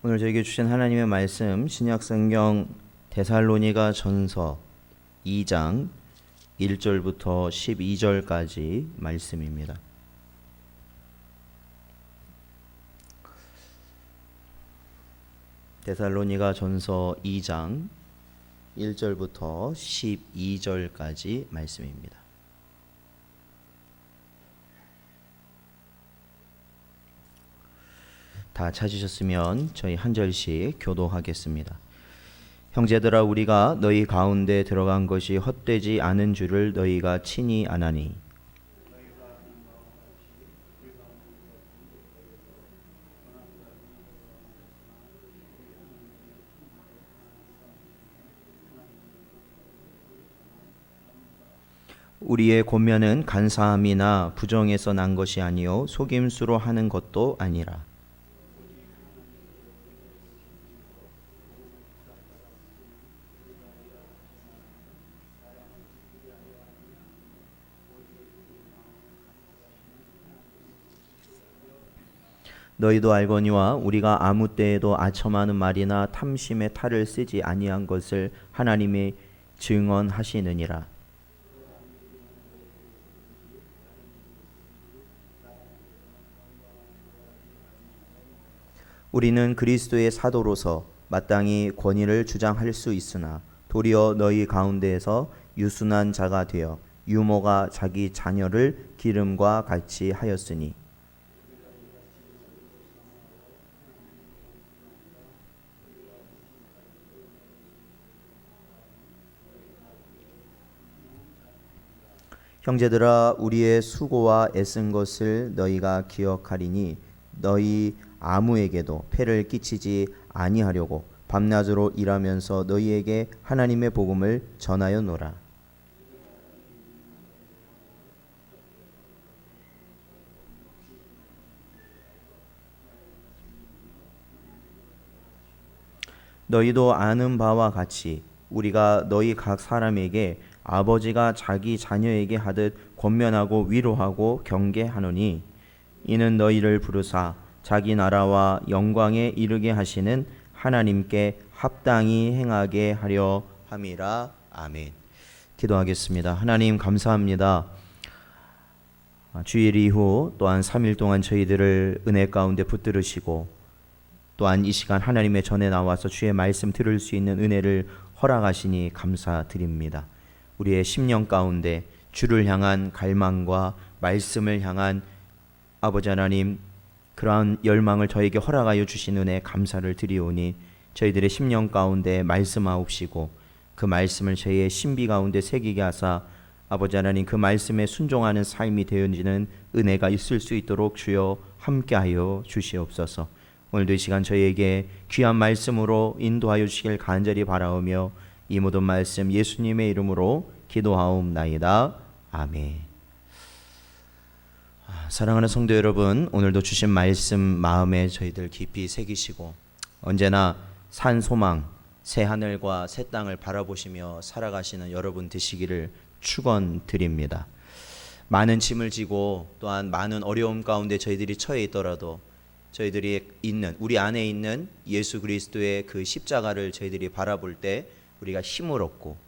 오늘 저에게 주신 하나님의 말씀 신약성경 데살로니가 전서 2장 1절부터 12절까지 말씀입니다. 데살로니가 전서 2장 1절부터 12절까지 말씀입니다. 다 찾으셨으면 저희 한 절씩 교도하겠습니다. 형제들아, 우리가 너희 가운데 들어간 것이 헛되지 않은 줄을 너희가 친히 아나니, 우리의 권면은 간사함이나 부정에서 난 것이 아니요 속임수로 하는 것도 아니라 너희도 알거니와 우리가 아무 때에도 아첨하는 말이나 탐심의 탈을 쓰지 아니한 것을 하나님이 증언하시느니라. 우리는 그리스도의 사도로서 마땅히 권위를 주장할 수 있으나 도리어 너희 가운데에서 유순한 자가 되어 유모가 자기 자녀를 기름과 같이 하였으니, 형제들아, 우리의 수고와 애쓴 것을 너희가 기억하리니 너희 아무에게도 폐를 끼치지 아니하려고 밤낮으로 일하면서 너희에게 하나님의 복음을 전하여 노라. 너희도 아는 바와 같이 우리가 너희 각 사람에게 아버지가 자기 자녀에게 하듯 권면하고 위로하고 경계하노니, 이는 너희를 부르사 자기 나라와 영광에 이르게 하시는 하나님께 합당히 행하게 하려 함이라. 아멘. 기도하겠습니다. 하나님 감사합니다. 주일 이후 또한 3일 동안 저희들을 은혜 가운데 붙들으시고 또한 이 시간 하나님의 전에 나와서 주의 말씀 들을 수 있는 은혜를 허락하시니 감사드립니다. 우리의 심령 가운데 주를 향한 갈망과 말씀을 향한 아버지 하나님, 그러한 열망을 저에게 허락하여 주신 은혜 감사를 드리오니 저희들의 심령 가운데 말씀하옵시고 그 말씀을 저희의 신비 가운데 새기게 하사 아버지 하나님, 그 말씀에 순종하는 삶이 되어지는 은혜가 있을 수 있도록 주여 함께하여 주시옵소서. 오늘도 이 시간 저희에게 귀한 말씀으로 인도하여 주시길 간절히 바라오며 이 모든 말씀 예수님의 이름으로 기도하옵나이다. 아멘. 사랑하는 성도 여러분, 오늘도 주신 말씀 마음에 저희들 깊이 새기시고 언제나 산 소망, 새 하늘과 새 땅을 바라보시며 살아가시는 여러분 되시기를 축원드립니다. 많은 짐을 지고 또한 많은 어려움 가운데 저희들이 처해 있더라도 저희들이 있는, 우리 안에 있는 예수 그리스도의 그 십자가를 저희들이 바라볼 때 우리가 힘을 얻고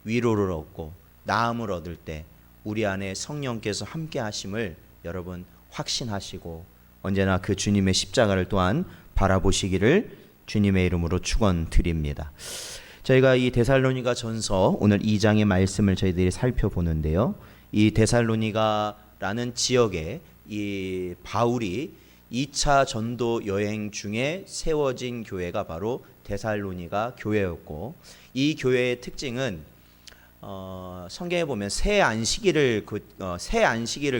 위로를 얻고 나음을 얻을 때 우리 안에 성령께서 함께 하심을 여러분 확신하시고 언제나 그 주님의 십자가를 또한 바라보시기를 주님의 이름으로 축원드립니다. 저희가 이 데살로니가 전서 오늘 2장의 말씀을 저희들이 살펴보는데요. 이 데살로니가라는 지역에 이 바울이 2차 전도 여행 중에 세워진 교회가 바로 데살로니가 교회였고, 이 교회의 특징은 성경에 보면 새 안식일을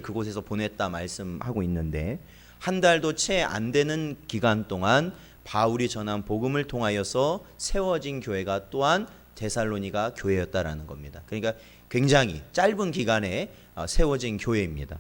그곳에서 보냈다 말씀하고 있는데, 한 달도 채 안 되는 기간 동안 바울이 전한 복음을 통하여서 세워진 교회가 또한 데살로니가 교회였다라는 겁니다. 그러니까 굉장히 짧은 기간에 세워진 교회입니다.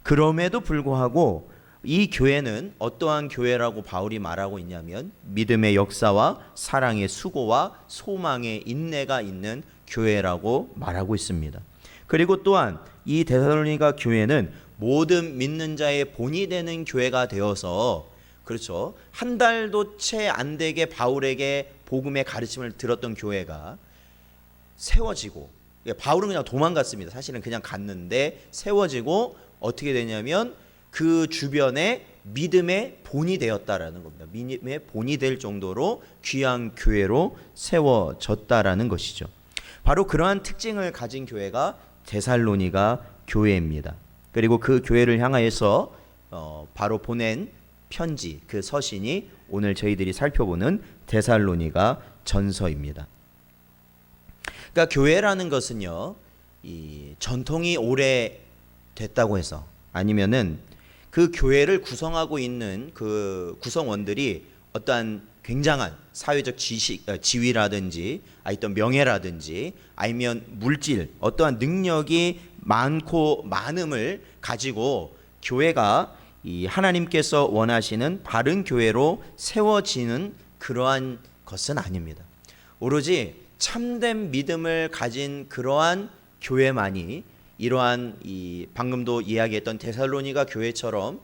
그럼에도 불구하고 이 교회는 어떠한 교회라고 바울이 말하고 있냐면 믿음의 역사와 사랑의 수고와 소망의 인내가 있는 교회라고 말하고 있습니다. 그리고 또한 이 데살로니가 교회는 모든 믿는 자의 본이 되는 교회가 되어서 그렇죠. 한 달도 채 안 되게 바울에게 복음의 가르침을 들었던 교회가 세워지고, 바울은 그냥 도망갔습니다. 사실은 그냥 갔는데 세워지고 어떻게 되냐면 그 주변에 믿음의 본이 되었다라는 겁니다. 믿음의 본이 될 정도로 귀한 교회로 세워졌다라는 것이죠. 바로 그러한 특징을 가진 교회가 데살로니가 교회입니다. 그리고 그 교회를 향하여서 바로 보낸 편지, 그 서신이 오늘 저희들이 살펴보는 데살로니가 전서입니다. 그러니까 교회라는 것은요, 이 전통이 오래 됐다고 해서, 아니면은 그 교회를 구성하고 있는 그 구성원들이 어떠한 굉장한 사회적 지위라든지 어떤 명예라든지 아니면 물질, 어떠한 능력이 많고 많음을 가지고 교회가 이 하나님께서 원하시는 바른 교회로 세워지는 그러한 것은 아닙니다. 오로지 참된 믿음을 가진 그러한 교회만이 이러한 이 방금도 이야기했던 데살로니가 교회처럼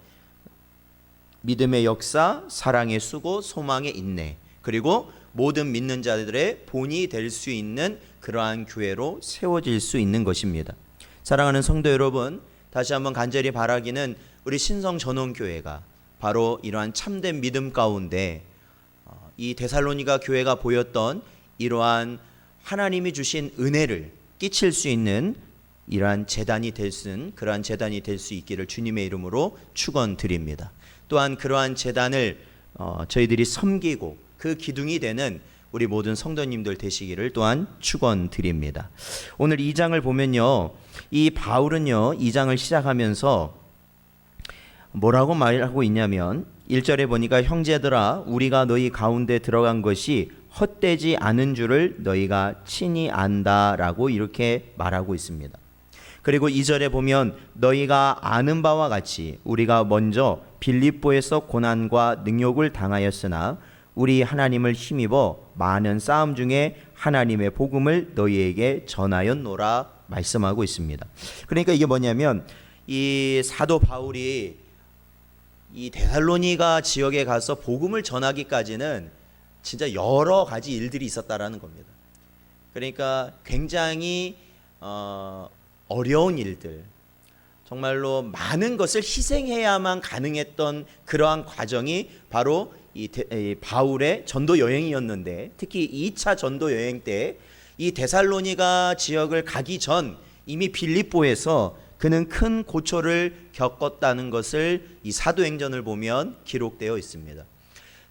믿음의 역사, 사랑의 수고, 소망의 인내, 그리고 모든 믿는 자들의 본이 될 수 있는 그러한 교회로 세워질 수 있는 것입니다. 사랑하는 성도 여러분, 다시 한번 간절히 바라기는 우리 신성전원교회가 바로 이러한 참된 믿음 가운데 이 데살로니가 교회가 보였던 이러한 하나님이 주신 은혜를 끼칠 수 있는 이러한 재단이 될 수 있는 그러한 재단이 될 수 있기를 주님의 이름으로 축원드립니다. 또한 그러한 재단을 저희들이 섬기고 그 기둥이 되는 우리 모든 성도님들 되시기를 또한 축원드립니다. 오늘 2장을 보면요, 이 바울은요 2장을 시작하면서 뭐라고 말하고 있냐면 1절에 보니까 형제들아 우리가 너희 가운데 들어간 것이 헛되지 않은 줄을 너희가 친히 안다라고 이렇게 말하고 있습니다. 그리고 2절에 보면 너희가 아는 바와 같이 우리가 먼저 빌립보에서 고난과 능욕을 당하였으나 우리 하나님을 힘입어 많은 싸움 중에 하나님의 복음을 너희에게 전하였노라 말씀하고 있습니다. 그러니까 이게 뭐냐면 이 사도 바울이 이 데살로니가 지역에 가서 복음을 전하기까지는 진짜 여러 가지 일들이 있었다라는 겁니다. 그러니까 굉장히 어려운 일들, 정말로 많은 것을 희생해야만 가능했던 그러한 과정이 바로 이 바울의 전도 여행이었는데, 특히 2차 전도 여행 때 이 데살로니가 지역을 가기 전 이미 빌립보에서 그는 큰 고초를 겪었다는 것을 이 사도행전을 보면 기록되어 있습니다.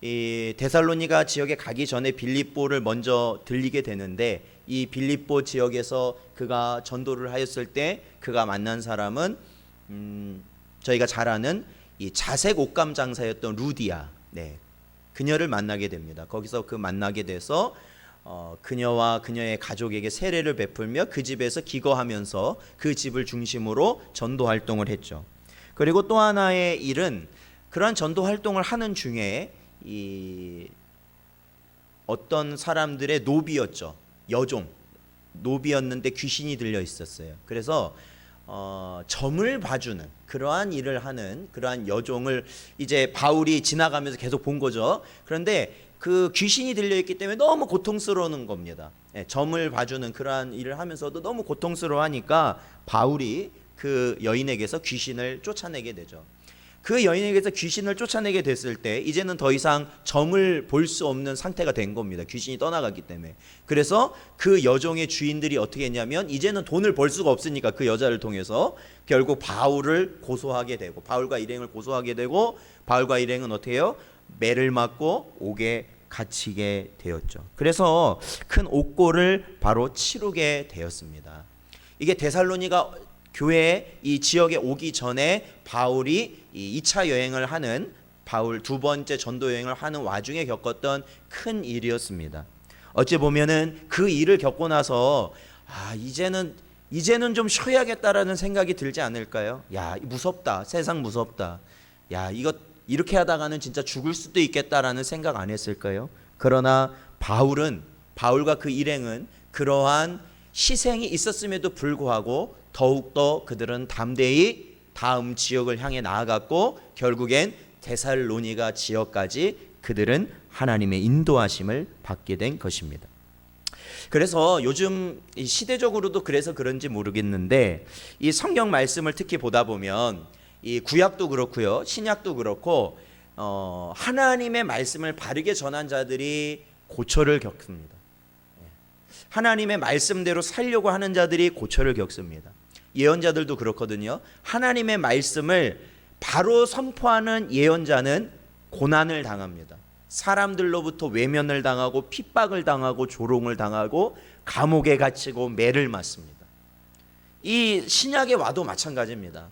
이 데살로니가 지역에 가기 전에 빌립보를 먼저 들리게 되는데, 이 빌립보 지역에서 그가 전도를 하였을 때 그가 만난 사람은 저희가 잘 아는 이 자색 옷감 장사였던 루디아, 그녀를 만나게 됩니다. 거기서 그 만나게 돼서 그녀와 그녀의 가족에게 세례를 베풀며 그 집에서 기거하면서 그 집을 중심으로 전도 활동을 했죠. 그리고 또 하나의 일은 그러한 전도 활동을 하는 중에 이 어떤 사람들의 노비였죠. 여종 노비였는데 귀신이 들려 있었어요. 그래서 점을 봐주는 그러한 일을 하는 그러한 여종을 이제 바울이 지나가면서 계속 본 거죠. 그런데 그 귀신이 들려 있기 때문에 너무 고통스러운 겁니다. 점을 봐주는 그러한 일을 하면서도 너무 고통스러워하니까 바울이 그 여인에게서 귀신을 쫓아내게 되죠. 그 여인에게서 귀신을 쫓아내게 됐을 때 이제는 더 이상 점을 볼 수 없는 상태가 된 겁니다. 귀신이 떠나갔기 때문에. 그래서 그 여종의 주인들이 어떻게 했냐면 이제는 돈을 벌 수가 없으니까 그 여자를 통해서 결국 바울을 고소하게 되고, 바울과 일행을 고소하게 되고, 바울과 일행은 어떻게 해요? 매를 맞고 옥에 갇히게 되었죠. 그래서 큰 옥고를 바로 치르게 되었습니다. 이게 데살로니가 교회 이 지역에 오기 전에 바울이 이 2차 여행을 하는, 바울 두 번째 전도 여행을 하는 와중에 겪었던 큰 일이었습니다. 어찌 보면은 그 일을 겪고 나서 이제는 좀 쉬어야겠다라는 생각이 들지 않을까요? 야, 무섭다. 세상 무섭다. 야, 이거 이렇게 하다가는 진짜 죽을 수도 있겠다라는 생각 안 했을까요? 그러나 바울과 그 일행은 그러한 희생이 있었음에도 불구하고 더욱더 그들은 담대히 다음 지역을 향해 나아갔고 결국엔 데살로니가 지역까지 그들은 하나님의 인도하심을 받게 된 것입니다. 그래서 요즘 시대적으로도 그래서 그런지 모르겠는데 이 성경 말씀을 특히 보다 보면 이 구약도 그렇고요, 신약도 그렇고 하나님의 말씀을 바르게 전한 자들이 고초를 겪습니다. 하나님의 말씀대로 살려고 하는 자들이 고초를 겪습니다. 예언자들도 그렇거든요. 하나님의 말씀을 바로 선포하는 예언자는 고난을 당합니다. 사람들로부터 외면을 당하고 핍박을 당하고 조롱을 당하고 감옥에 갇히고 매를 맞습니다. 이 신약에 와도 마찬가지입니다.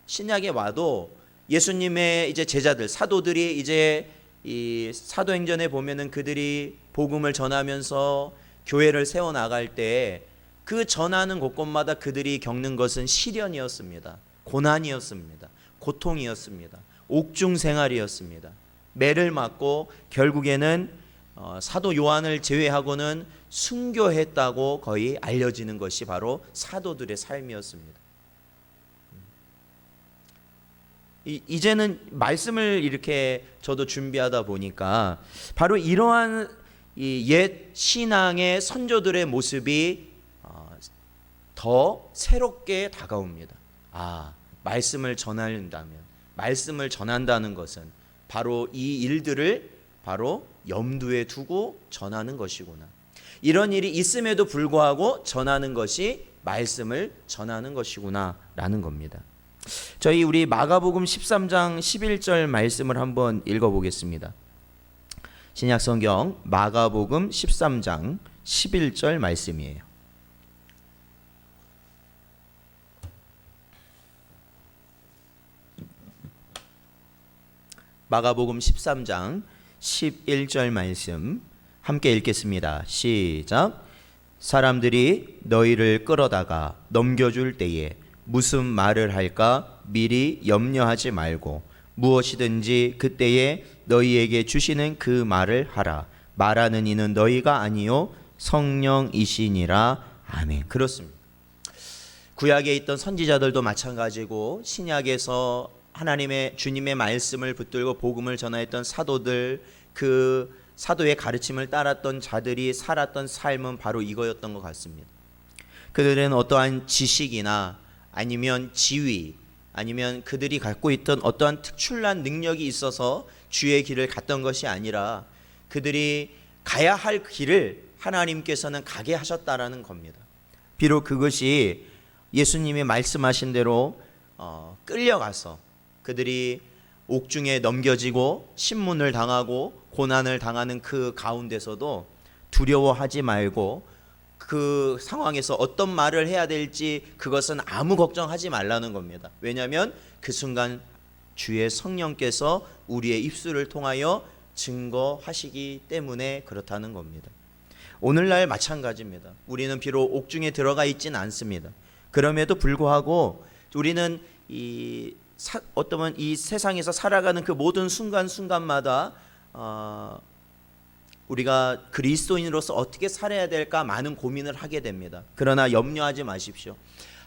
신약에 와도 예수님의 이제 제자들, 사도들이 이제 이 사도행전에 보면은 그들이 복음을 전하면서 교회를 세워 나갈 때 그 전하는 곳곳마다 그들이 겪는 것은 시련이었습니다. 고난이었습니다. 고통이었습니다. 옥중 생활이었습니다. 매를 맞고 결국에는 사도 요한을 제외하고는 순교했다고 거의 알려지는 것이 바로 사도들의 삶이었습니다. 이제는 말씀을 이렇게 저도 준비하다 보니까 바로 이러한 옛 신앙의 선조들의 모습이 더 새롭게 다가옵니다. 말씀을 전한다면, 말씀을 전한다는 것은 바로 이 일들을 바로 염두에 두고 전하는 것이구나. 이런 일이 있음에도 불구하고 전하는 것이 말씀을 전하는 것이구나 라는 겁니다. 우리 마가복음 13장 11절 말씀을 한번 읽어보겠습니다. 신약성경 마가복음 13장 11절 말씀이에요. 마가복음 13장 11절 말씀 함께 읽겠습니다. 시작. 사람들이 너희를 끌어다가 넘겨줄 때에 무슨 말을 할까 미리 염려하지 말고 무엇이든지 그때에 너희에게 주시는 그 말을 하라. 말하는 이는 너희가 아니요 성령이시니라. 아멘. 그렇습니다. 구약에 있던 선지자들도 마찬가지고 신약에서 하나님의 주님의 말씀을 붙들고 복음을 전하였던 사도들, 그 사도의 가르침을 따랐던 자들이 살았던 삶은 바로 이거였던 것 같습니다. 그들은 어떠한 지식이나 아니면 지위, 아니면 그들이 갖고 있던 어떠한 특출난 능력이 있어서 주의 길을 갔던 것이 아니라 그들이 가야 할 길을 하나님께서는 가게 하셨다라는 겁니다. 비록 그것이 예수님이 말씀하신 대로 끌려가서 그들이 옥중에 넘겨지고 신문을 당하고 고난을 당하는 그 가운데서도 두려워하지 말고 그 상황에서 어떤 말을 해야 될지 그것은 아무 걱정하지 말라는 겁니다. 왜냐하면 그 순간 주의 성령께서 우리의 입술을 통하여 증거하시기 때문에 그렇다는 겁니다. 오늘날 마찬가지입니다. 우리는 비록 옥중에 들어가 있지는 않습니다. 그럼에도 불구하고 우리는 어떠면 이 세상에서 살아가는 그 모든 순간순간마다 우리가 그리스도인으로서 어떻게 살아야 될까 많은 고민을 하게 됩니다. 그러나 염려하지 마십시오.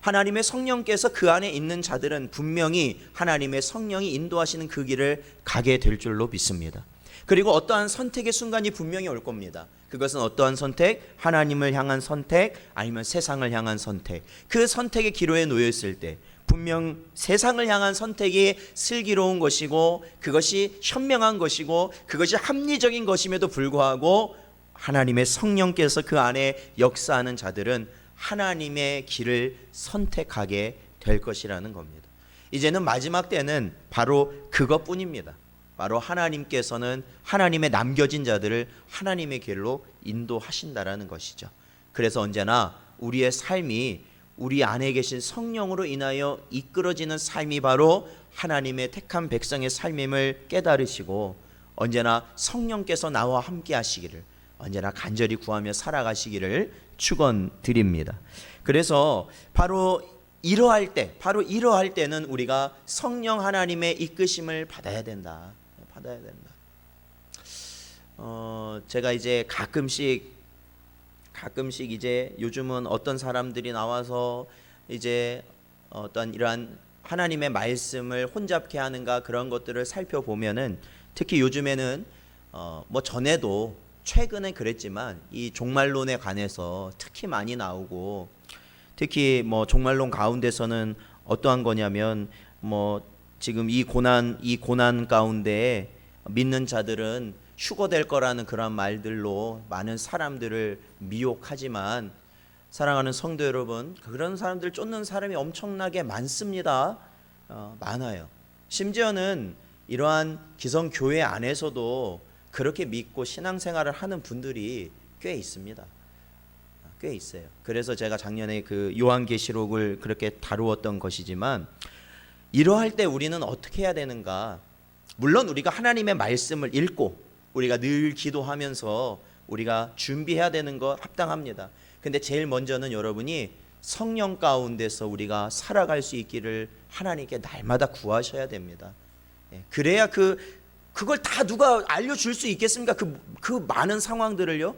하나님의 성령께서 그 안에 있는 자들은 분명히 하나님의 성령이 인도하시는 그 길을 가게 될 줄로 믿습니다. 그리고 어떠한 선택의 순간이 분명히 올 겁니다. 그것은 어떠한 선택? 하나님을 향한 선택, 아니면 세상을 향한 선택. 그 선택의 기로에 놓여 있을 때 분명 세상을 향한 선택이 슬기로운 것이고 그것이 현명한 것이고 그것이 합리적인 것임에도 불구하고 하나님의 성령께서 그 안에 역사하는 자들은 하나님의 길을 선택하게 될 것이라는 겁니다. 이제는 마지막 때는 바로 그것뿐입니다. 바로 하나님께서는 하나님의 남겨진 자들을 하나님의 길로 인도하신다라는 것이죠. 그래서 언제나 우리의 삶이 우리 안에 계신 성령으로 인하여 이끌어지는 삶이 바로 하나님의 택한 백성의 삶임을 깨달으시고 언제나 성령께서 나와 함께 하시기를 언제나 간절히 구하며 살아가시기를 축원드립니다. 그래서 바로 이러할 때는 우리가 성령 하나님의 이끄심을 받아야 된다. 제가 이제 가끔씩 이제 요즘은 어떤 사람들이 나와서 이제 어떤 이러한 하나님의 말씀을 혼잡케 하는가 그런 것들을 살펴보면은 특히 요즘에는 뭐 전에도 최근에 그랬지만 이 종말론에 관해서 특히 많이 나오고 특히 뭐 종말론 가운데서는 어떠한 거냐면 뭐 지금 이 고난 가운데 믿는 자들은 휴거될 거라는 그런 말들로 많은 사람들을 미혹하지만 사랑하는 성도 여러분, 그런 사람들 쫓는 사람이 엄청나게 많습니다. 많아요. 심지어는 이러한 기성교회 안에서도 그렇게 믿고 신앙생활을 하는 분들이 꽤 있습니다. 꽤 있어요. 그래서 제가 작년에 그 요한계시록을 그렇게 다루었던 것이지만 이러할 때 우리는 어떻게 해야 되는가? 물론 우리가 하나님의 말씀을 읽고 우리가 늘 기도하면서 우리가 준비해야 되는 거 합당합니다. 근데 제일 먼저는 여러분이 성령 가운데서 우리가 살아갈 수 있기를 하나님께 날마다 구하셔야 됩니다. 그래야 그걸 다 누가 알려줄 수 있겠습니까? 그 많은 상황들을요.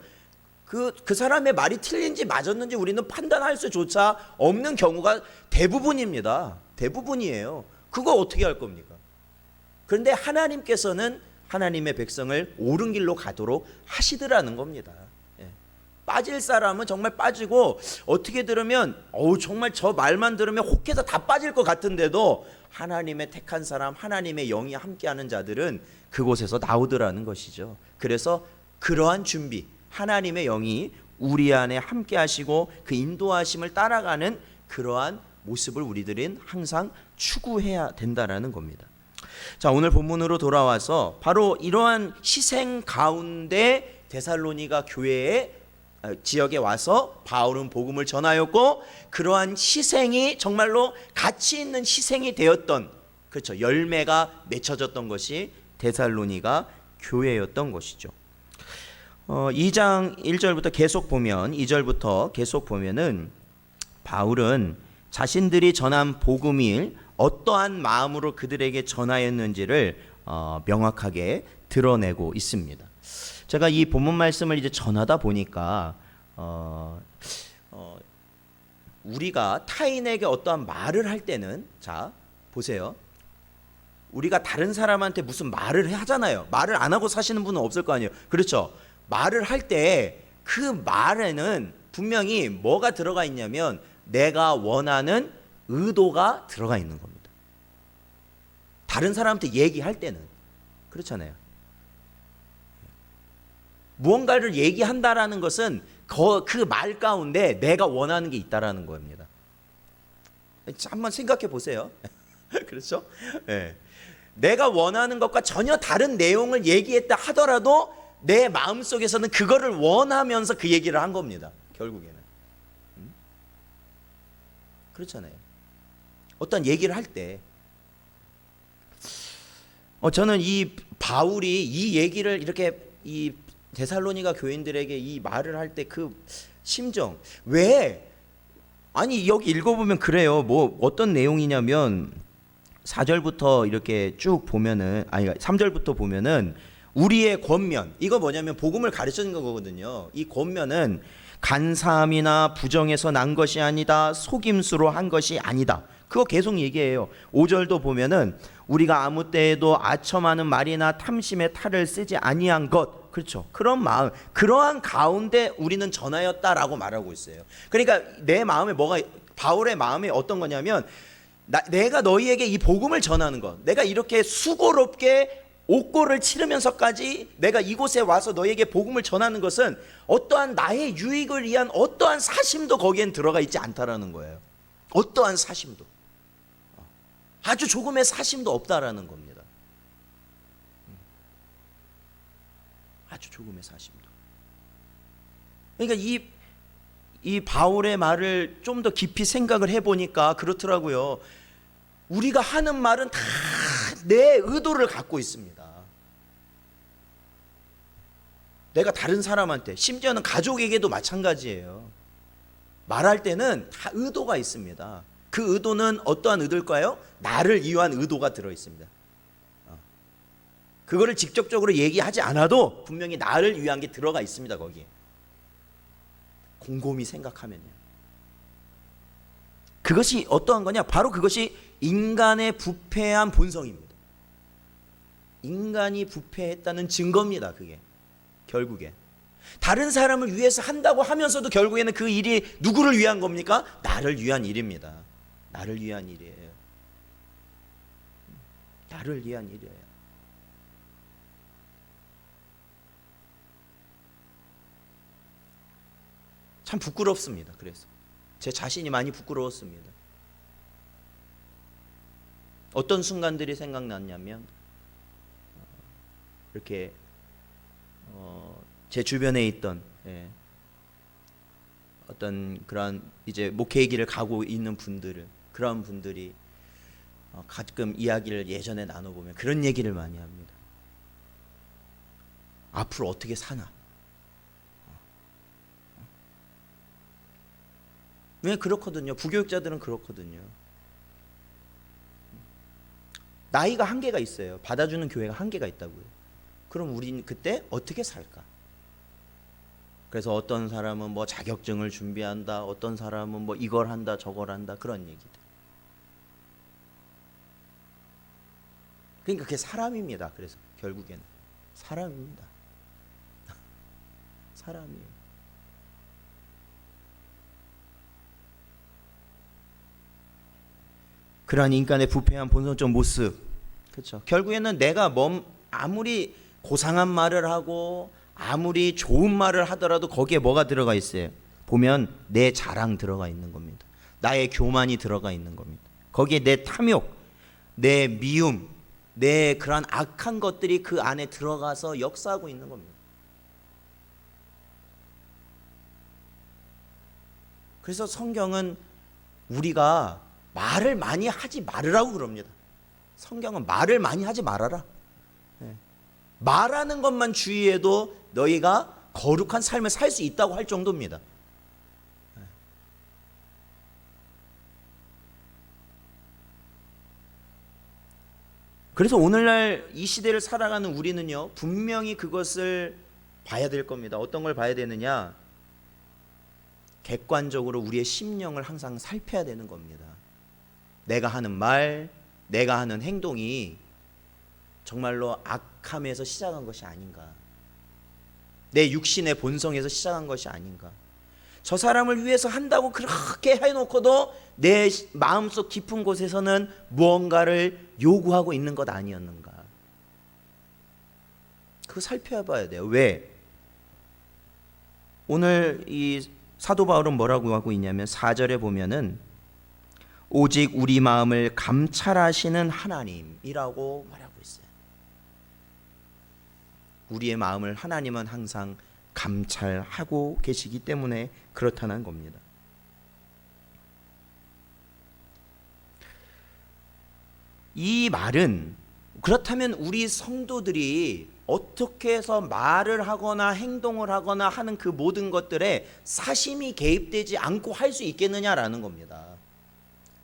그 사람의 말이 틀린지 맞았는지 우리는 판단할 수조차 없는 경우가 대부분입니다. 대부분이에요. 그거 어떻게 할 겁니까? 그런데 하나님께서는 하나님의 백성을 옳은 길로 가도록 하시더라는 겁니다. 빠질 사람은 정말 빠지고 어떻게 들으면 정말 저 말만 들으면 혹해서 다 빠질 것 같은데도 하나님의 택한 사람, 하나님의 영이 함께하는 자들은 그곳에서 나오더라는 것이죠. 그래서 그러한 준비, 하나님의 영이 우리 안에 함께하시고 그 인도하심을 따라가는 그러한 모습을 우리들은 항상 추구해야 된다라는 겁니다. 자, 오늘 본문으로 돌아와서 바로 이러한 희생 가운데 데살로니가 교회에 지역에 와서 바울은 복음을 전하였고 그러한 희생이 정말로 가치 있는 희생이 되었던, 그렇죠, 열매가 맺혀졌던 것이 데살로니가 교회였던 것이죠. 2장 1절부터 계속 보면 2절부터 계속 보면은 바울은 자신들이 전한 복음을 어떠한 마음으로 그들에게 전하였는지를 명확하게 드러내고 있습니다. 제가 이 본문 말씀을 이제 전하다 보니까 우리가 타인에게 어떠한 말을 할 때는, 자 보세요, 우리가 다른 사람한테 무슨 말을 하잖아요. 말을 안 하고 사시는 분은 없을 거 아니에요. 그렇죠? 말을 할 때 그 말에는 분명히 뭐가 들어가 있냐면 내가 원하는 의도가 들어가 있는 겁니다. 다른 사람한테 얘기할 때는 그렇잖아요. 무언가를 얘기한다라는 것은 그 말 가운데 내가 원하는 게 있다라는 겁니다. 한번 생각해 보세요. 그렇죠? 네. 내가 원하는 것과 전혀 다른 내용을 얘기했다 하더라도 내 마음속에서는 그거를 원하면서 그 얘기를 한 겁니다. 결국에는. 그렇잖아요. 어떤 얘기를 할 때 저는 이 바울이 이 얘기를 이렇게 이 데살로니가 교인들에게 이 말을 할 때 그 심정, 왜 아니 여기 읽어보면 그래요. 뭐 어떤 내용이냐면 4절부터 이렇게 쭉 보면은, 아니 3절부터 보면은 우리의 권면, 이거 뭐냐면 복음을 가르치는 거거든요. 이 권면은 간사함이나 부정에서 난 것이 아니다, 속임수로 한 것이 아니다. 그거 계속 얘기해요. 5절도 보면은 우리가 아무 때에도 아첨하는 말이나 탐심의 탈을 쓰지 아니한 것, 그렇죠, 그런 마음, 그러한 가운데 우리는 전하였다라고 말하고 있어요. 그러니까 내 마음에 바울의 마음이 어떤 거냐면 내가 너희에게 이 복음을 전하는 것, 내가 이렇게 수고롭게 옥고를 치르면서까지 내가 이곳에 와서 너희에게 복음을 전하는 것은 어떠한 나의 유익을 위한 어떠한 사심도 거기엔 들어가 있지 않다라는 거예요. 어떠한 사심도, 아주 조금의 사심도 없다라는 겁니다. 아주 조금의 사심도. 그러니까 이 바울의 말을 좀 더 깊이 생각을 해보니까 그렇더라고요. 우리가 하는 말은 다 내 의도를 갖고 있습니다. 내가 다른 사람한테, 심지어는 가족에게도 마찬가지예요. 말할 때는 다 의도가 있습니다. 그 의도는 어떠한 의도일까요? 나를 위한 의도가 들어있습니다. 그거를 직접적으로 얘기하지 않아도 분명히 나를 위한 게 들어가 있습니다. 거기에 곰곰이 생각하면요. 그것이 어떠한 거냐? 바로 그것이 인간의 부패한 본성입니다. 인간이 부패했다는 증거입니다. 그게 결국에 다른 사람을 위해서 한다고 하면서도 결국에는 그 일이 누구를 위한 겁니까? 나를 위한 일입니다. 나를 위한 일이에요. 나를 위한 일이에요. 참 부끄럽습니다. 그래서 제 자신이 많이 부끄러웠습니다. 어떤 순간들이 생각났냐면 이렇게 제 주변에 있던 어떤 그런 이제 목회의 길을 가고 있는 분들을 그런 분들이 가끔 이야기를 예전에 나눠보면 그런 얘기를 많이 합니다. 앞으로 어떻게 사나? 왜 그렇거든요. 부교육자들은 그렇거든요. 나이가 한계가 있어요. 받아주는 교회가 한계가 있다고요. 그럼 우린 그때 어떻게 살까? 그래서 어떤 사람은 뭐 자격증을 준비한다, 어떤 사람은 뭐 이걸 한다, 저걸 한다, 그런 얘기들. 그러니까 그게 사람입니다. 그래서 결국에는 사람입니다. 사람이에요. 그러한 인간의 부패한 본성적 모습, 그렇죠. 결국에는 내가 아무리 고상한 말을 하고 아무리 좋은 말을 하더라도 거기에 뭐가 들어가 있어요? 보면 내 자랑 들어가 있는 겁니다. 나의 교만이 들어가 있는 겁니다. 거기에 내 탐욕, 내 미움, 내 그러한 악한 것들이 그 안에 들어가서 역사하고 있는 겁니다. 그래서 성경은 우리가 말을 많이 하지 말으라고 그럽니다. 성경은 말을 많이 하지 말아라. 말하는 것만 주의해도 너희가 거룩한 삶을 살 수 있다고 할 정도입니다. 그래서 오늘날 이 시대를 살아가는 우리는요, 분명히 그것을 봐야 될 겁니다. 어떤 걸 봐야 되느냐? 객관적으로 우리의 심령을 항상 살펴야 되는 겁니다. 내가 하는 말, 내가 하는 행동이 정말로 악함에서 시작한 것이 아닌가? 내 육신의 본성에서 시작한 것이 아닌가? 저 사람을 위해서 한다고 그렇게 해놓고도 내 마음속 깊은 곳에서는 무언가를 요구하고 있는 것 아니었는가? 그거 살펴봐야 돼요. 왜? 오늘 이 사도 바울은 뭐라고 하고 있냐면 4절에 보면은 오직 우리 마음을 감찰하시는 하나님이라고 말하고 있어요. 우리의 마음을 하나님은 항상 감찰하고 계시기 때문에 그렇다는 겁니다. 이 말은 그렇다면 우리 성도들이 어떻게 해서 말을 하거나 행동을 하거나 하는 그 모든 것들에 사심이 개입되지 않고 할 수 있겠느냐라는 겁니다.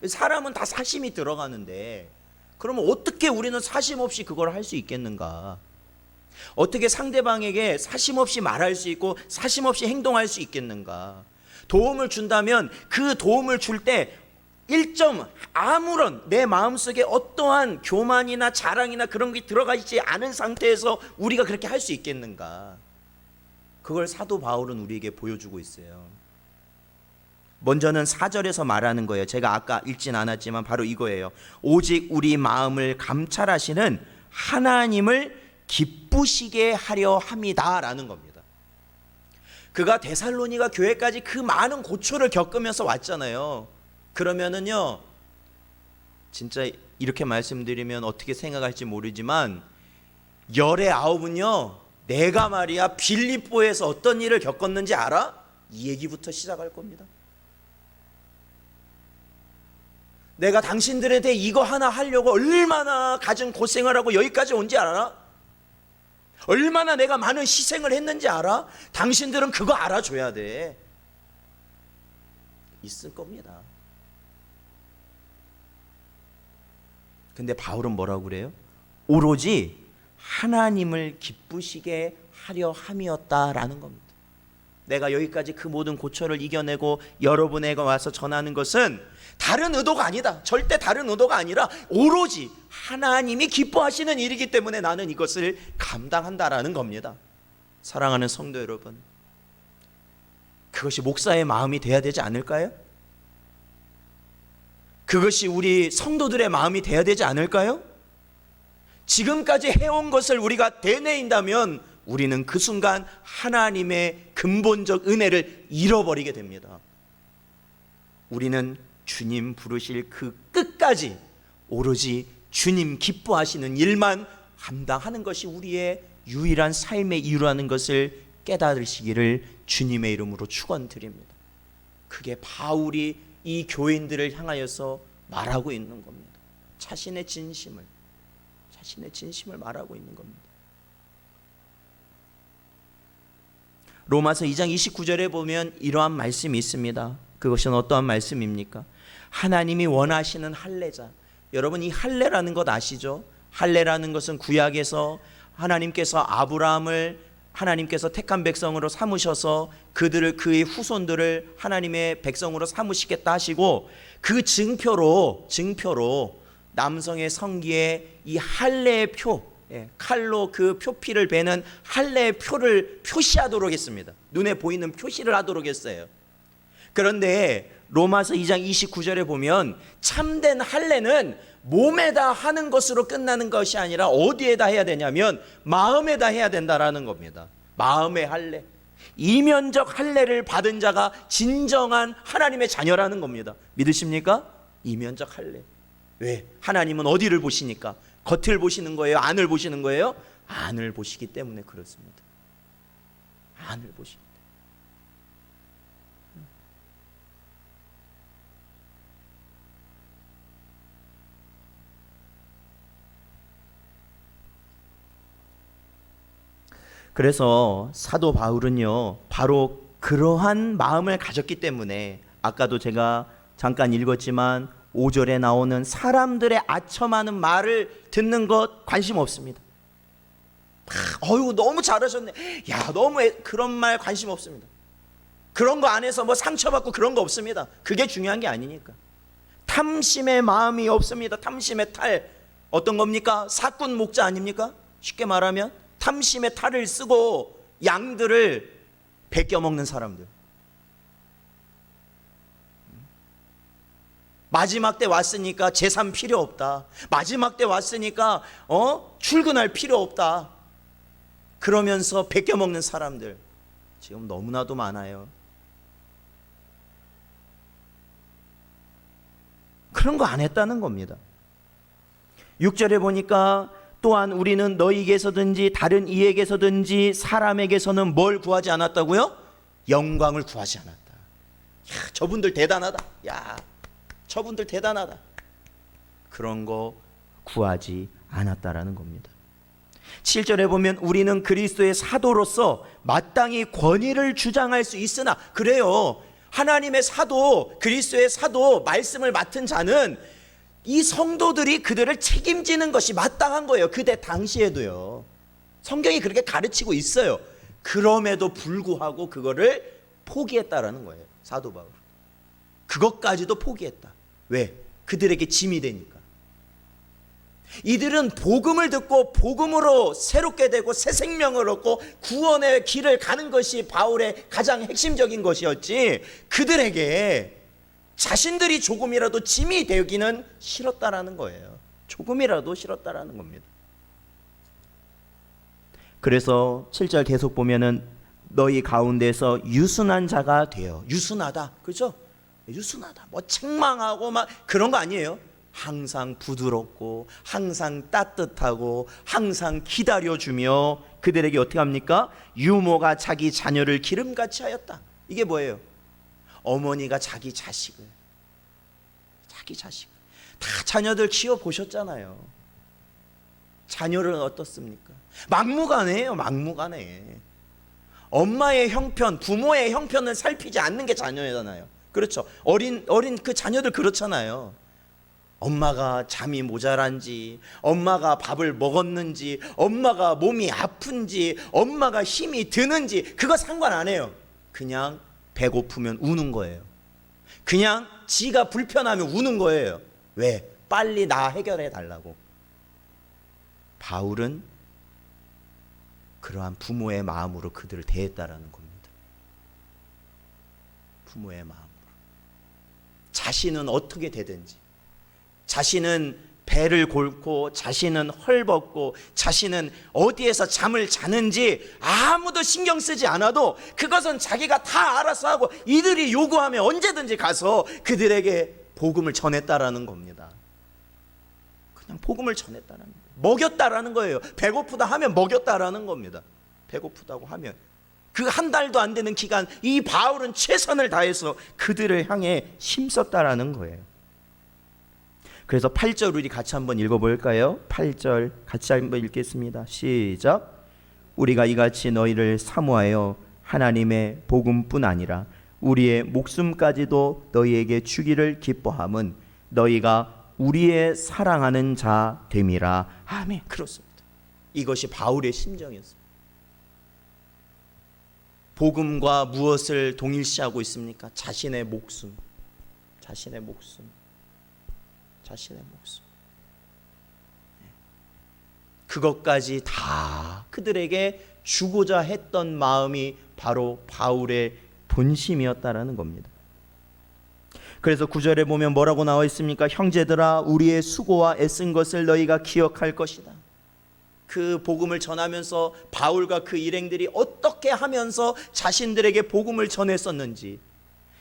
사람은 다 사심이 들어가는데 그러면 어떻게 우리는 사심 없이 그걸 할 수 있겠는가? 어떻게 상대방에게 사심 없이 말할 수 있고 사심 없이 행동할 수 있겠는가? 도움을 준다면 그 도움을 줄 때 1점 아무런 내 마음속에 어떠한 교만이나 자랑이나 그런 게 들어가 있지 않은 상태에서 우리가 그렇게 할 수 있겠는가? 그걸 사도 바울은 우리에게 보여주고 있어요. 먼저는 4절에서 말하는 거예요. 제가 아까 읽진 않았지만 바로 이거예요. 오직 우리 마음을 감찰하시는 하나님을 기쁘시게 하려 함이다라는 겁니다. 그가 데살로니가 교회까지 그 많은 고초를 겪으면서 왔잖아요. 그러면은요, 진짜 이렇게 말씀드리면 어떻게 생각할지 모르지만 열의 아홉은요, 내가 말이야 빌립보에서 어떤 일을 겪었는지 알아? 이 얘기부터 시작할 겁니다. 내가 당신들에 대해 이거 하나 하려고 얼마나 가진 고생을 하고 여기까지 온지 알아? 얼마나 내가 많은 희생을 했는지 알아? 당신들은 그거 알아줘야 돼. 있을 겁니다. 근데 바울은 뭐라고 그래요? 오로지 하나님을 기쁘시게 하려 함이었다라는 겁니다. 내가 여기까지 그 모든 고초를 이겨내고 여러분에게 와서 전하는 것은 다른 의도가 아니다. 절대 다른 의도가 아니라 오로지 하나님이 기뻐하시는 일이기 때문에 나는 이것을 감당한다라는 겁니다. 사랑하는 성도 여러분, 그것이 목사의 마음이 돼야 되지 않을까요? 그것이 우리 성도들의 마음이 돼야 되지 않을까요? 지금까지 해온 것을 우리가 되뇌인다면 우리는 그 순간 하나님의 근본적 은혜를 잃어버리게 됩니다. 우리는 주님 부르실 그 끝까지 오로지 주님 기뻐하시는 일만 감당하는 것이 우리의 유일한 삶의 이유라는 것을 깨달으시기를 주님의 이름으로 축원드립니다. 그게 바울이 이 교인들을 향하여서 말하고 있는 겁니다. 자신의 진심을 말하고 있는 겁니다. 로마서 2장 29절에 보면 이러한 말씀이 있습니다. 그것은 어떠한 말씀입니까? 하나님이 원하시는 할례자. 여러분, 이 할례라는 것 아시죠? 할례라는 것은 구약에서 하나님께서 아브라함을 하나님께서 택한 백성으로 삼으셔서 그들을, 그의 후손들을 하나님의 백성으로 삼으시겠다 하시고, 그 증표로 남성의 성기에 이 할례의 표, 칼로 그 표피를 베는 할례의 표를 표시하도록 했습니다. 눈에 보이는 표시를 하도록 했어요. 그런데 로마서 2장 29절에 보면 참된 할례는 몸에다 하는 것으로 끝나는 것이 아니라 어디에다 해야 되냐면 마음에다 해야 된다라는 겁니다. 마음의 할례, 이면적 할례를 받은 자가 진정한 하나님의 자녀라는 겁니다. 믿으십니까? 이면적 할례. 왜? 하나님은 어디를 보시니까? 겉을 보시는 거예요? 안을 보시는 거예요? 안을 보시기 때문에 그렇습니다. 안을 보시기 때문에. 그래서 사도 바울은요, 바로 그러한 마음을 가졌기 때문에 아까도 제가 잠깐 읽었지만 5절에 나오는 사람들의 아첨하는 말을 듣는 것 관심 없습니다. 어휴, 너무 잘하셨네. 야, 너무 그런 말 관심 없습니다. 그런 거 안에서 뭐 상처받고 그런 거 없습니다. 그게 중요한 게 아니니까. 탐심의 마음이 없습니다. 탐심의 탈. 어떤 겁니까? 사꾼 목자 아닙니까? 쉽게 말하면 탐심의 탈을 쓰고 양들을 베껴 먹는 사람들. 마지막 때 왔으니까 재산 필요 없다. 마지막 때 왔으니까 출근할 필요 없다. 그러면서 베껴 먹는 사람들 지금 너무나도 많아요. 그런 거 안 했다는 겁니다. 6절에 보니까 또한 우리는 너희에게서든지 다른 이에게서든지 사람에게서는 뭘 구하지 않았다고요? 영광을 구하지 않았다. 야, 저분들 대단하다. 야, 저분들 대단하다. 그런 거 구하지 않았다라는 겁니다. 7절에 보면 우리는 그리스도의 사도로서 마땅히 권위를 주장할 수 있으나, 그래요, 하나님의 사도, 그리스도의 사도 말씀을 맡은 자는 이 성도들이 그들을 책임지는 것이 마땅한 거예요. 그때 당시에도요. 성경이 그렇게 가르치고 있어요. 그럼에도 불구하고 그거를 포기했다라는 거예요. 사도 바울. 그것까지도 포기했다. 왜? 그들에게 짐이 되니까. 이들은 복음을 듣고 복음으로 새롭게 되고 새 생명을 얻고 구원의 길을 가는 것이 바울의 가장 핵심적인 것이었지, 그들에게 자신들이 조금이라도 짐이 되기는 싫었다라는 거예요. 조금이라도 싫었다라는 겁니다. 그래서 7절 계속 보면은 너희 가운데서 유순한 자가 되어. 유순하다, 그죠? 유순하다, 뭐 책망하고 막 그런 거 아니에요. 항상 부드럽고 항상 따뜻하고 항상 기다려주며 그들에게 어떻게 합니까? 유모가 자기 자녀를 기름같이 하였다. 이게 뭐예요? 어머니가 자기 자식을 다 자녀들 키워보셨잖아요. 자녀를 어떻습니까? 막무가내예요. 막무가내. 엄마의 형편, 부모의 형편을 살피지 않는 게 자녀잖아요. 그렇죠? 어린 그 자녀들 그렇잖아요. 엄마가 잠이 모자란지, 엄마가 밥을 먹었는지, 엄마가 몸이 아픈지, 엄마가 힘이 드는지 그거 상관 안 해요. 그냥 배고프면 우는 거예요. 그냥 지가 불편하면 우는 거예요. 왜? 빨리 나 해결해 달라고. 바울은 그러한 부모의 마음으로 그들을 대했다라는 겁니다. 부모의 마음으로. 자신은 어떻게 되든지, 자신은 배를 골고, 자신은 헐벗고, 자신은 어디에서 잠을 자는지 아무도 신경 쓰지 않아도 그것은 자기가 다 알아서 하고, 이들이 요구하면 언제든지 가서 그들에게 복음을 전했다라는 겁니다. 그냥 복음을 전했다라는 거예요. 먹였다라는 거예요. 배고프다 하면 먹였다라는 겁니다. 배고프다고 하면. 그 한 달도 안 되는 기간, 이 바울은 최선을 다해서 그들을 향해 힘썼다라는 거예요. 그래서 8절 우리 같이 한번 읽어볼까요? 8절 같이 한번 읽겠습니다. 시작. 우리가 이같이 너희를 사모하여 하나님의 복음뿐 아니라 우리의 목숨까지도 너희에게 주기를 기뻐함은 너희가 우리의 사랑하는 자 됨이라. 아멘. 그렇습니다. 이것이 바울의 심정이었습니다. 복음과 무엇을 동일시하고 있습니까? 자신의 목숨, 자신의 목숨, 자신의 목숨. 그것까지 다 그들에게 주고자 했던 마음이 바로 바울의 본심이었다라는 겁니다. 그래서 9절에 보면 뭐라고 나와 있습니까? 형제들아, 우리의 수고와 애쓴 것을 너희가 기억할 것이다. 그 복음을 전하면서 바울과 그 일행들이 어떻게 하면서 자신들에게 복음을 전했었는지,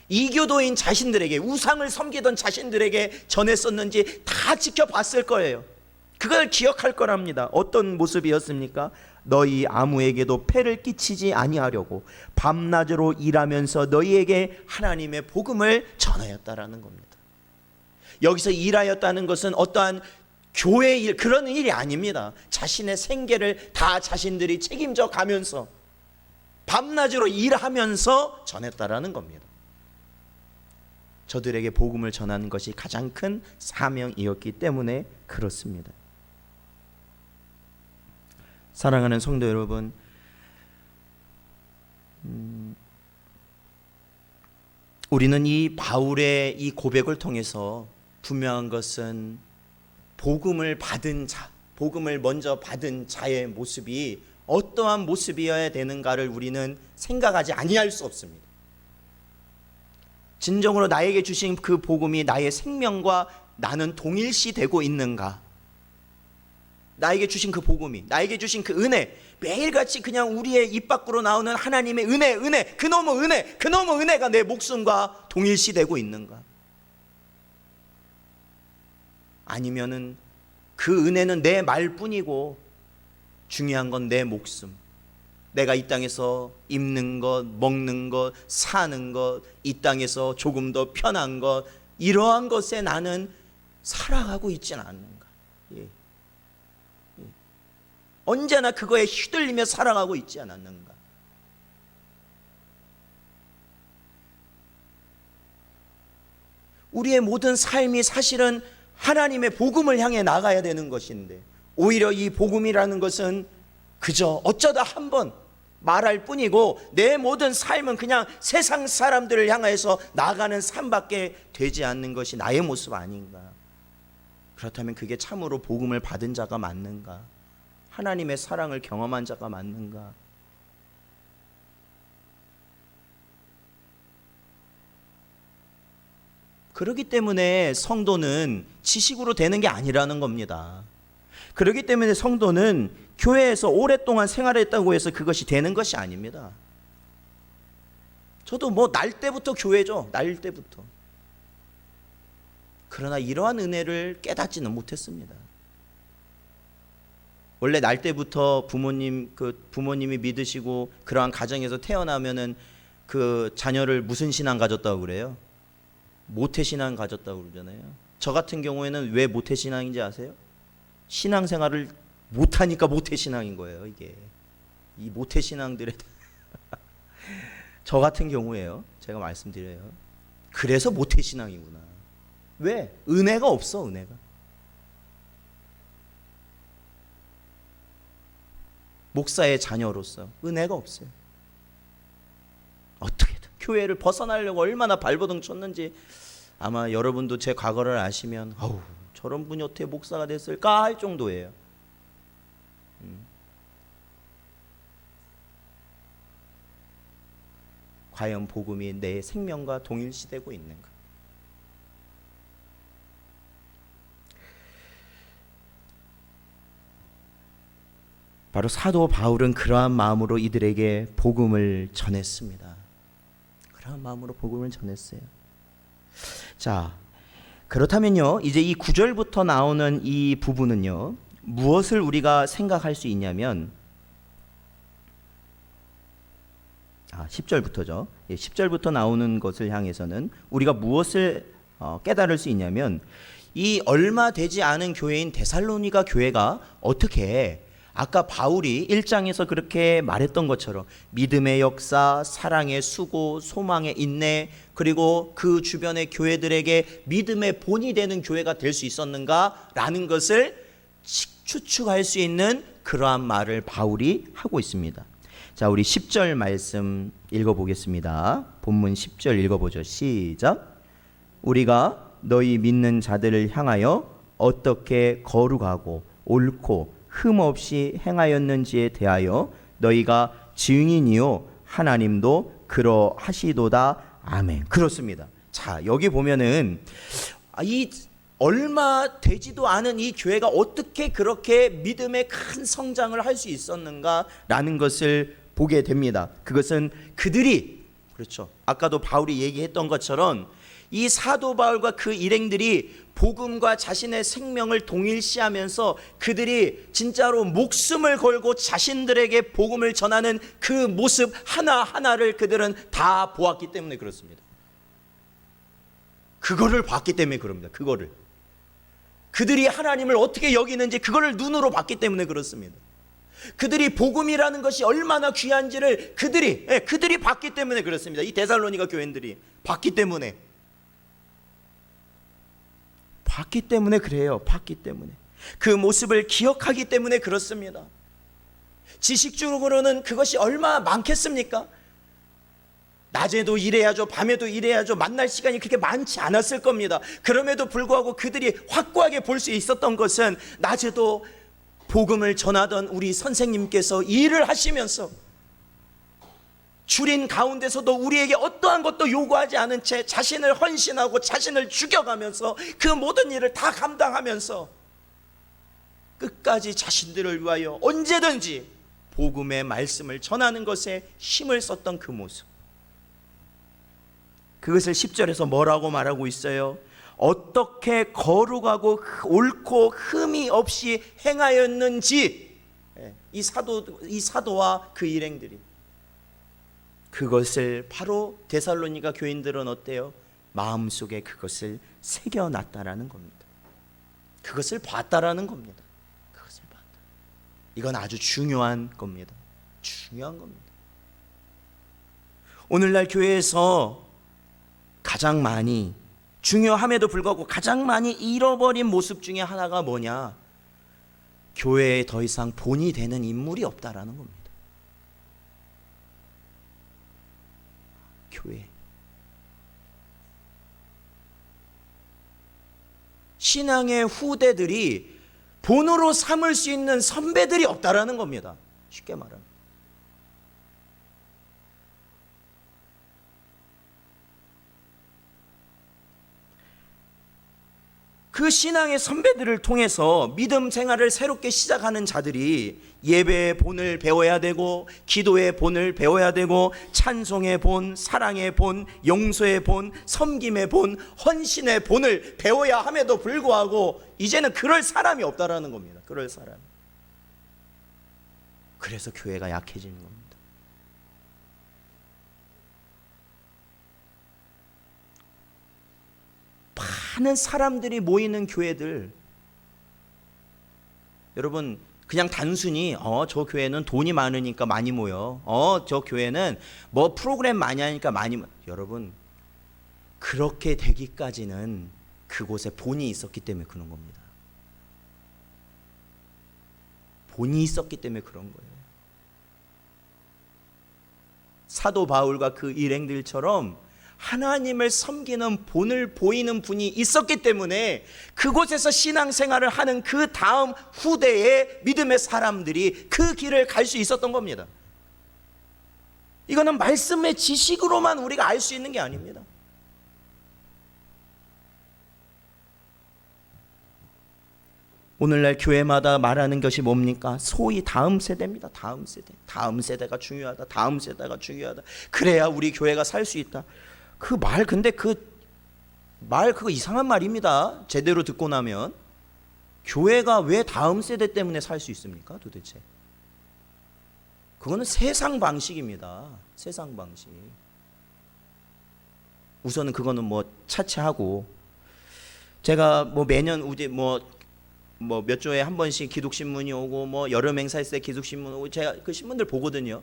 이교도인 자신들에게, 우상을 섬기던 자신들에게 전했었는지 다 지켜봤을 거예요. 그걸 기억할 거랍니다. 어떤 모습이었습니까? 너희 아무에게도 폐를 끼치지 아니하려고 밤낮으로 일하면서 너희에게 하나님의 복음을 전하였다라는 겁니다. 여기서 일하였다는 것은 어떠한 교회 일, 그런 일이 아닙니다. 자신의 생계를 다 자신들이 책임져 가면서 밤낮으로 일하면서 전했다라는 겁니다. 저들에게 복음을 전하는 것이 가장 큰 사명이었기 때문에 그렇습니다. 사랑하는 성도 여러분, 우리는 이 바울의 이 고백을 통해서 분명한 것은 복음을 받은 자, 복음을 먼저 받은 자의 모습이 어떠한 모습이어야 되는가를 우리는 생각하지 아니할 수 없습니다. 진정으로 나에게 주신 그 복음이 나의 생명과 나는 동일시되고 있는가? 나에게 주신 그 복음이, 나에게 주신 그 은혜, 매일같이 그냥 우리의 입 밖으로 나오는 하나님의 은혜, 그놈의 은혜가 내 목숨과 동일시되고 있는가? 아니면은 그 은혜는 내 말뿐이고 중요한 건 내 목숨, 내가 이 땅에서 입는 것, 먹는 것, 사는 것, 이 땅에서 조금 더 편한 것, 이러한 것에 나는 살아가고 있지는 않는가? 예. 언제나 그거에 휘둘리며 살아가고 있지 않았는가? 우리의 모든 삶이 사실은 하나님의 복음을 향해 나가야 되는 것인데, 오히려 이 복음이라는 것은 그저 어쩌다 한번 말할 뿐이고 내 모든 삶은 그냥 세상 사람들을 향해서 나가는 삶밖에 되지 않는 것이 나의 모습 아닌가? 그렇다면 그게 참으로 복음을 받은 자가 맞는가? 하나님의 사랑을 경험한 자가 맞는가? 그렇기 때문에 성도는 지식으로 되는 게 아니라는 겁니다. 그렇기 때문에 성도는 교회에서 오랫동안 생활했다고 해서 그것이 되는 것이 아닙니다. 저도 뭐 날 때부터 교회죠. 날 때부터. 그러나 이러한 은혜를 깨닫지는 못했습니다. 원래 날 때부터 부모님이 믿으시고 그러한 가정에서 태어나면은 그 자녀를 무슨 신앙 가졌다고 그래요? 모태신앙 가졌다고 그러잖아요. 저 같은 경우에는 왜 모태신앙인지 아세요? 신앙생활을 못하니까 모태신앙인 거예요. 이게 이 모태신앙들의 저 같은 경우에요. 제가 말씀드려요. 그래서 모태신앙이구나. 왜? 은혜가 없어. 은혜가. 목사의 자녀로서 은혜가 없어요. 어떻게 교회를 벗어나려고 얼마나 발버둥 쳤는지 아마 여러분도 제 과거를 아시면 어우, 저런 분이 어떻게 목사가 됐을까 할 정도예요. 과연 복음이 내 생명과 동일시되고 있는가? 바로 사도 바울은 그러한 마음으로 이들에게 복음을 전했습니다. 그러한 마음으로 복음을 전했어요. 자, 그렇다면요, 이제 이 9절부터 나오는 이 부분은요, 무엇을 우리가 생각할 수 있냐면 10절부터죠. 10절부터 나오는 것을 향해서는 우리가 무엇을 깨달을 수 있냐면 이 얼마 되지 않은 교회인 데살로니가 교회가 어떻게 아까 바울이 1장에서 그렇게 말했던 것처럼 믿음의 역사, 사랑의 수고, 소망의 인내, 그리고 그 주변의 교회들에게 믿음의 본이 되는 교회가 될 수 있었는가라는 것을 추측할 수 있는 그러한 말을 바울이 하고 있습니다. 자, 우리 10절 말씀 읽어보겠습니다. 본문 10절 읽어보죠. 시작. 우리가 너희 믿는 자들을 향하여 어떻게 거룩하고 옳고 흠없이 행하였는지에 대하여 너희가 증인이요 하나님도 그러하시도다. 아멘. 그렇습니다. 자, 여기 보면은 이 얼마 되지도 않은 이 교회가 어떻게 그렇게 믿음의 큰 성장을 할 수 있었는가라는 것을 보게 됩니다. 그것은 그들이, 그렇죠, 아까도 바울이 얘기했던 것처럼 이 사도 바울과 그 일행들이 복음과 자신의 생명을 동일시하면서 그들이 진짜로 목숨을 걸고 자신들에게 복음을 전하는 그 모습 하나하나를 그들은 다 보았기 때문에 그렇습니다. 그거를 봤기 때문에 그럽니다. 그들이 하나님을 어떻게 여기는지 그거를 눈으로 봤기 때문에 그렇습니다. 그들이 복음이라는 것이 얼마나 귀한지를 그들이 봤기 때문에 그렇습니다. 이 데살로니가 교인들이 봤기 때문에 그래요. 봤기 때문에 그 모습을 기억하기 때문에 그렇습니다. 지식적으로는 그것이 얼마나 많겠습니까? 낮에도 일해야죠, 밤에도 일해야죠. 만날 시간이 그렇게 많지 않았을 겁니다. 그럼에도 불구하고 그들이 확고하게 볼 수 있었던 것은 낮에도 복음을 전하던 우리 선생님께서 일을 하시면서 줄인 가운데서도 우리에게 어떠한 것도 요구하지 않은 채 자신을 헌신하고 자신을 죽여가면서 그 모든 일을 다 감당하면서 끝까지 자신들을 위하여 언제든지 복음의 말씀을 전하는 것에 힘을 썼던 그 모습, 그것을 10절에서 뭐라고 말하고 있어요? 어떻게 거룩하고 옳고 흠이 없이 행하였는지, 이 사도와 그 일행들이 그것을 바로 데살로니가 교인들은 어때요? 마음속에 그것을 새겨놨다라는 겁니다. 그것을 봤다라는 겁니다. 그것을 봤다. 이건 아주 중요한 겁니다. 중요한 겁니다. 오늘날 교회에서 가장 많이, 중요함에도 불구하고 가장 많이 잃어버린 모습 중에 하나가 뭐냐? 교회에 더 이상 본이 되는 인물이 없다라는 겁니다. 교회. 신앙의 후대들이 본으로 삼을 수 있는 선배들이 없다라는 겁니다. 쉽게 말하면. 그 신앙의 선배들을 통해서 믿음 생활을 새롭게 시작하는 자들이 예배의 본을 배워야 되고, 기도의 본을 배워야 되고, 찬송의 본, 사랑의 본, 용서의 본, 섬김의 본, 헌신의 본을 배워야 함에도 불구하고 이제는 그럴 사람이 없다라는 겁니다. 그럴 사람. 그래서 교회가 약해지는 겁니다. 많은 사람들이 모이는 교회들, 여러분 그냥 단순히 저 교회는 돈이 많으니까 많이 모여, 저 교회는 뭐 프로그램 많이 하니까 많이 모여. 여러분, 그렇게 되기까지는 그곳에 본이 있었기 때문에 그런 겁니다. 본이 있었기 때문에 그런 거예요. 사도 바울과 그 일행들처럼 하나님을 섬기는 본을 보이는 분이 있었기 때문에 그곳에서 신앙생활을 하는 그 다음 후대의 믿음의 사람들이 그 길을 갈 수 있었던 겁니다. 이거는 말씀의 지식으로만 우리가 알 수 있는 게 아닙니다. 오늘날 교회마다 말하는 것이 뭡니까? 소위 다음 세대입니다. 다음 세대. 다음 세대가 중요하다. 다음 세대가 중요하다. 그래야 우리 교회가 살 수 있다. 그 말, 근데 그 말 그거 이상한 말입니다. 제대로 듣고 나면. 교회가 왜 다음 세대 때문에 살 수 있습니까? 도대체. 그거는 세상 방식입니다. 세상 방식. 우선은 그거는 뭐 차치하고, 제가 뭐 매년 우리 몇 조에 한 번씩 기독신문이 오고 뭐 여름 행사했을 때 기독신문 오고 제가 그 신문들 보거든요.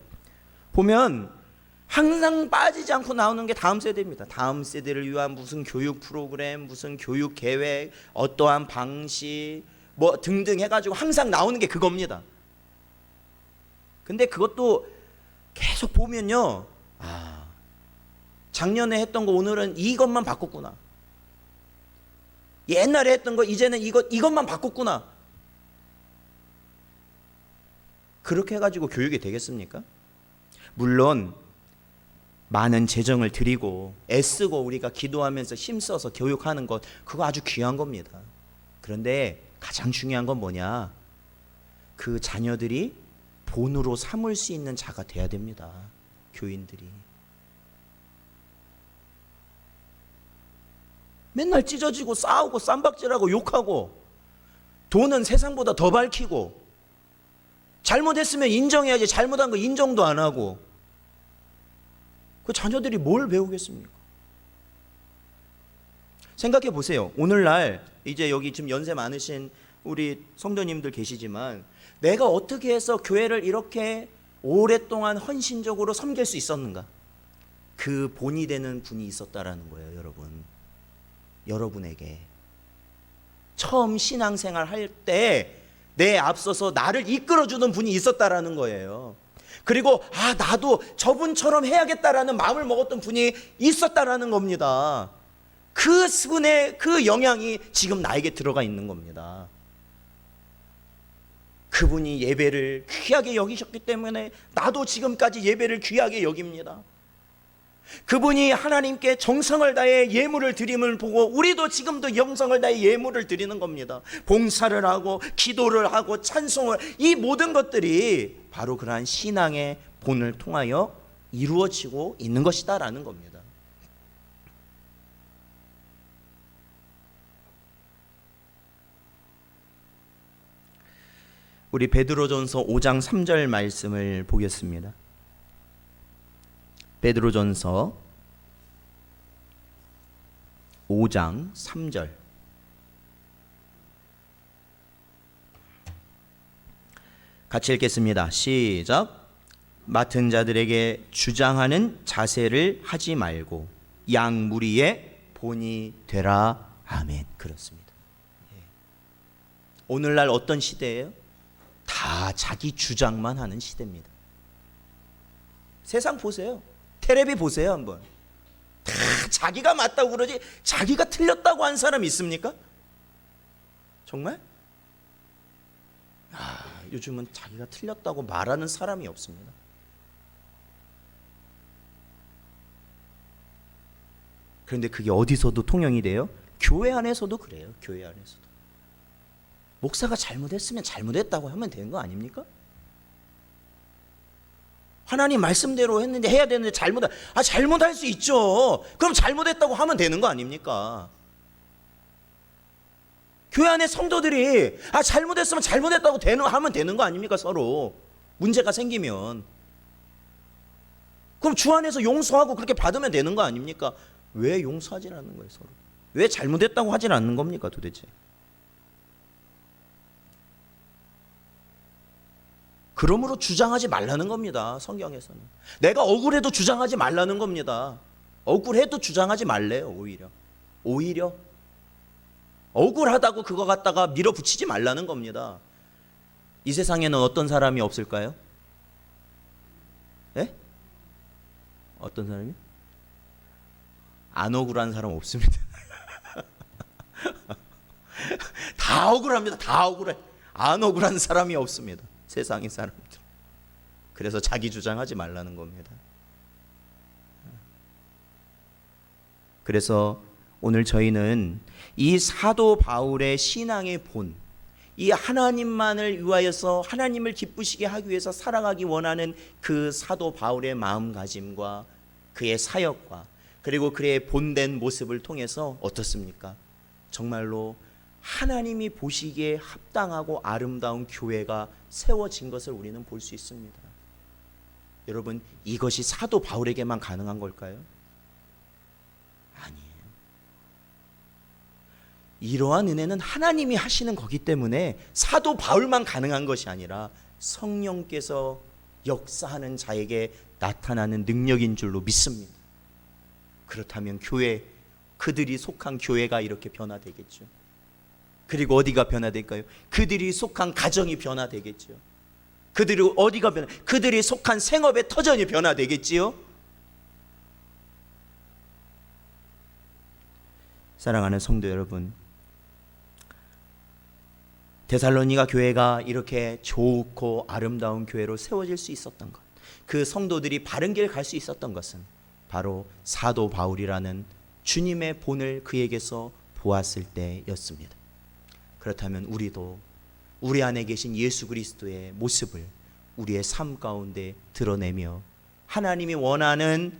보면 항상 빠지지 않고 나오는 게 다음 세대입니다. 다음 세대를 위한 무슨 교육 프로그램, 무슨 교육 계획, 어떠한 방식 뭐 등등 해가지고 항상 나오는 게 그겁니다. 근데 그것도 계속 보면요, 작년에 했던 거 오늘은 이것만 바꿨구나. 옛날에 했던 거 이제는 이것만 바꿨구나. 그렇게 해가지고 교육이 되겠습니까? 물론 많은 재정을 들이고 애쓰고 우리가 기도하면서 힘써서 교육하는 것, 그거 아주 귀한 겁니다. 그런데 가장 중요한 건 뭐냐? 그 자녀들이 본으로 삼을 수 있는 자가 돼야 됩니다. 교인들이. 맨날 찢어지고 싸우고 쌈박질하고 욕하고 돈은 세상보다 더 밝히고 잘못했으면 인정해야지 잘못한 거 인정도 안 하고 그 자녀들이 뭘 배우겠습니까? 생각해 보세요. 오늘날 이제 여기 지금 연세 많으신 우리 성도님들 계시지만 내가 어떻게 해서 교회를 이렇게 오랫동안 헌신적으로 섬길 수 있었는가? 그 본이 되는 분이 있었다라는 거예요, 여러분. 여러분에게 처음 신앙생활 할 때 내 앞서서 나를 이끌어주는 분이 있었다라는 거예요. 그리고 나도 저분처럼 해야겠다라는 마음을 먹었던 분이 있었다라는 겁니다. 그 분의 그 영향이 지금 나에게 들어가 있는 겁니다. 그분이 예배를 귀하게 여기셨기 때문에 나도 지금까지 예배를 귀하게 여깁니다. 그분이 하나님께 정성을 다해 예물을 드림을 보고 우리도 지금도 정성을 다해 예물을 드리는 겁니다. 봉사를 하고 기도를 하고 찬송을, 이 모든 것들이 바로 그러한 신앙의 본을 통하여 이루어지고 있는 것이다라는 겁니다. 우리 베드로전서 5장 3절 말씀을 보겠습니다. 베드로전서 5장 3절. 같이 읽겠습니다. 시작. 맡은 자들에게 주장하는 자세를 하지 말고 양 무리의 본이 되라. 아멘. 그렇습니다. 오늘날 어떤 시대예요? 다 자기 주장만 하는 시대입니다. 세상 보세요. 텔레비 보세요 한번. 다 자기가 맞다고 그러지 자기가 틀렸다고 한 사람 있습니까? 정말? 요즘은 자기가 틀렸다고 말하는 사람이 없습니다. 그런데 그게 어디서도 통용이 돼요? 교회 안에서도 그래요. 교회 안에서도. 목사가 잘못했으면 잘못했다고 하면 되는 거 아닙니까? 하나님 말씀대로 했는데 해야 되는데 잘못할 수 있죠. 그럼 잘못했다고 하면 되는 거 아닙니까? 교회 안에 성도들이 잘못했으면 잘못했다고 하면 되는 거 아닙니까? 서로 문제가 생기면 그럼 주 안에서 용서하고 그렇게 받으면 되는 거 아닙니까? 왜 용서하지 않는 거예요? 서로 왜 잘못했다고 하지 않는 겁니까 도대체? 그러므로 주장하지 말라는 겁니다. 성경에서는. 내가 억울해도 주장하지 말라는 겁니다. 억울해도 주장하지 말래요. 오히려 억울하다고 그거 갖다가 밀어붙이지 말라는 겁니다. 이 세상에는 어떤 사람이 없을까요? 예? 어떤 사람이요? 안 억울한 사람 없습니다. 다 억울합니다. 다 억울해. 안 억울한 사람이 없습니다. 세상의 사람들. 그래서 자기 주장하지 말라는 겁니다. 그래서 오늘 저희는 이 사도 바울의 신앙의 본, 이 하나님만을 위하여서 하나님을 기쁘시게 하기 위해서 살아가기 원하는 그 사도 바울의 마음가짐과 그의 사역과 그리고 그의 본된 모습을 통해서 어떻습니까? 정말로 하나님이 보시기에 합당하고 아름다운 교회가 세워진 것을 우리는 볼 수 있습니다. 여러분, 이것이 사도 바울에게만 가능한 걸까요? 아니에요. 이러한 은혜는 하나님이 하시는 거기 때문에 사도 바울만 가능한 것이 아니라 성령께서 역사하는 자에게 나타나는 능력인 줄로 믿습니다. 그렇다면 교회, 그들이 속한 교회가 이렇게 변화되겠죠. 그리고 어디가 변화될까요? 그들이 속한 가정이 변화되겠죠. 그들이 어디가 그들이 속한 생업의 터전이 변화되겠지요. 사랑하는 성도 여러분, 데살로니가 교회가 이렇게 좋고 아름다운 교회로 세워질 수 있었던 것, 그 성도들이 바른 길 갈 수 있었던 것은 바로 사도 바울이라는 주님의 본을 그에게서 보았을 때였습니다. 그렇다면 우리도 우리 안에 계신 예수 그리스도의 모습을 우리의 삶 가운데 드러내며 하나님이 원하는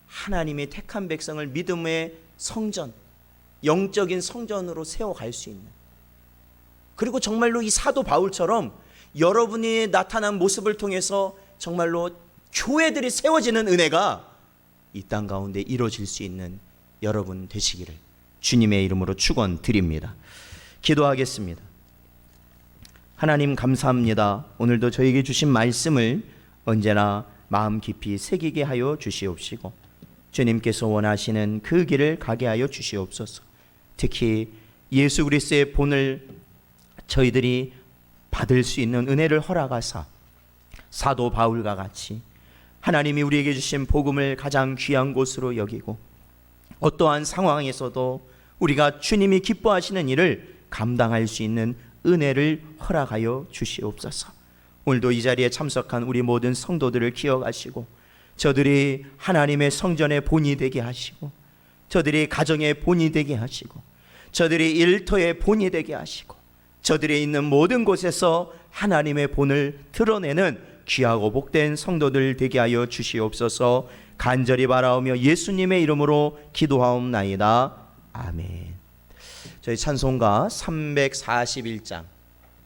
하나님의 택한 백성을 믿음의 성전, 영적인 성전으로 세워갈 수 있는, 그리고 정말로 이 사도 바울처럼 여러분이 나타난 모습을 통해서 정말로 교회들이 세워지는 은혜가 이 땅 가운데 이루어질 수 있는 여러분 되시기를 주님의 이름으로 축원드립니다. 기도하겠습니다. 하나님 감사합니다. 오늘도 저에게 주신 말씀을 언제나 마음 깊이 새기게 하여 주시옵시고 주님께서 원하시는 그 길을 가게 하여 주시옵소서. 특히 예수 그리스도의 본을 저희들이 받을 수 있는 은혜를 허락하사 사도 바울과 같이 하나님이 우리에게 주신 복음을 가장 귀한 곳으로 여기고 어떠한 상황에서도 우리가 주님이 기뻐하시는 일을 감당할 수 있는 은혜를 허락하여 주시옵소서. 오늘도 이 자리에 참석한 우리 모든 성도들을 기억하시고 저들이 하나님의 성전의 본이 되게 하시고 저들이 가정의 본이 되게 하시고 저들이 일터의 본이 되게 하시고 저들이 있는 모든 곳에서 하나님의 본을 드러내는 귀하고 복된 성도들 되게 하여 주시옵소서. 간절히 바라오며 예수님의 이름으로 기도하옵나이다. 아멘. 저희 찬송가 341장